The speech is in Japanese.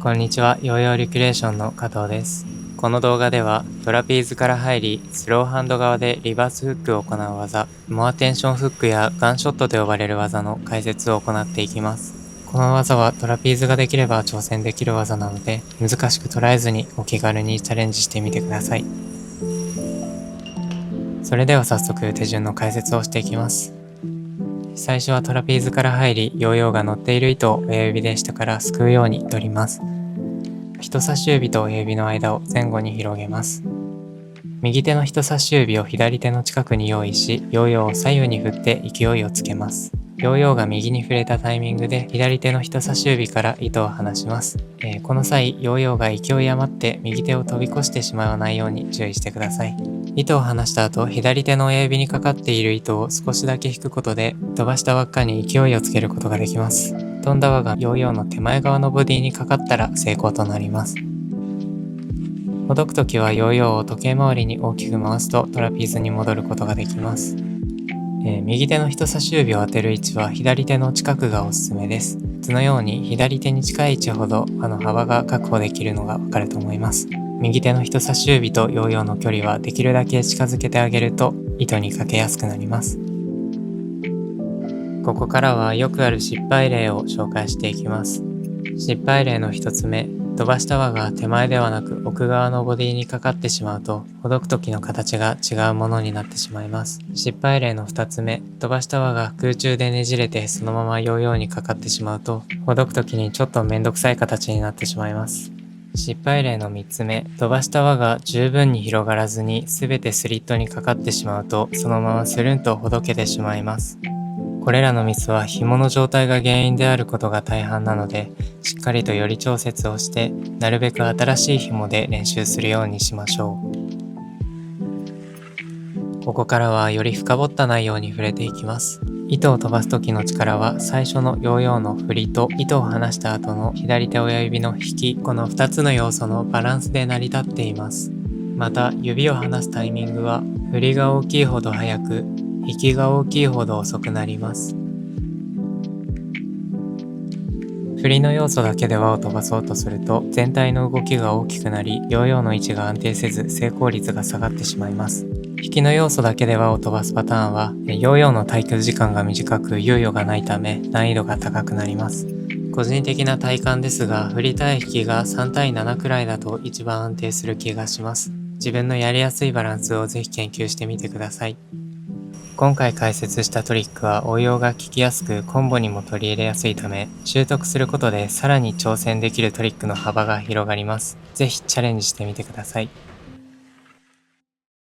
こんにちは、ヨーヨーリクリエーションの加藤です。この動画ではトラピーズから入り、スローハンド側でリバースフックを行う技、モアテンションフックやガンショットと呼ばれる技の解説を行っていきます。この技はトラピーズができれば挑戦できる技なので、難しく捉えずにお気軽にチャレンジしてみてください。それでは早速手順の解説をしていきます。最初はトラピーズから入り、ヨーヨーが乗っている糸を親指で下からすくうように取ります。人差し指と親指の間を前後に広げます。右手の人差し指を左手の近くに用意し、ヨーヨーを左右に振って勢いをつけます。ヨーヨーが右に触れたタイミングで左手の人差し指から糸を離します。この際、ヨーヨーが勢い余って右手を飛び越してしまわないように注意してください。糸を離した後、左手の親指にかかっている糸を少しだけ引くことで、飛ばした輪っかに勢いをつけることができます。飛んだ輪がヨーヨーの手前側のボディにかかったら成功となります。ほどくときはヨーヨーを時計回りに大きく回すとトラピーズに戻ることができます。右手の人差し指を当てる位置は左手の近くがおすすめです。図のように左手に近い位置ほど輪の幅が確保できるのがわかると思います。右手の人差し指とヨーヨーの距離はできるだけ近づけてあげると糸にかけやすくなります。ここからはよくある失敗例を紹介していきます。失敗例の一つ目、飛ばした輪が手前ではなく奥側のボディにかかってしまうと、ほどく時の形が違うものになってしまいます。失敗例の二つ目、飛ばした輪が空中でねじれてそのままヨーヨーにかかってしまうと、ほどく時にちょっとめんどくさい形になってしまいます。失敗例の3つ目、飛ばした輪が十分に広がらずに全てスリットにかかってしまうと、そのままスルンとほどけてしまいます。これらのミスは紐の状態が原因であることが大半なので、しっかりとより調節をして、なるべく新しい紐で練習するようにしましょう。ここからはより深掘った内容に触れていきます。糸を飛ばす時の力は最初のヨーヨーの振りと糸を離した後の左手親指の引き、この2つの要素のバランスで成り立っています。また指を離すタイミングは振りが大きいほど速く、引きが大きいほど遅くなります。振りの要素だけで輪を飛ばそうとすると全体の動きが大きくなり、ヨーヨーの位置が安定せず成功率が下がってしまいます。引きの要素だけで輪を飛ばすパターンはヨーヨーの耐久時間が短く猶予がないため難易度が高くなります。個人的な体感ですが、振り対引きが3対7くらいだと一番安定する気がします。自分のやりやすいバランスをぜひ研究してみてください。今回解説したトリックは応用が効きやすくコンボにも取り入れやすいため、習得することでさらに挑戦できるトリックの幅が広がります。ぜひチャレンジしてみてください。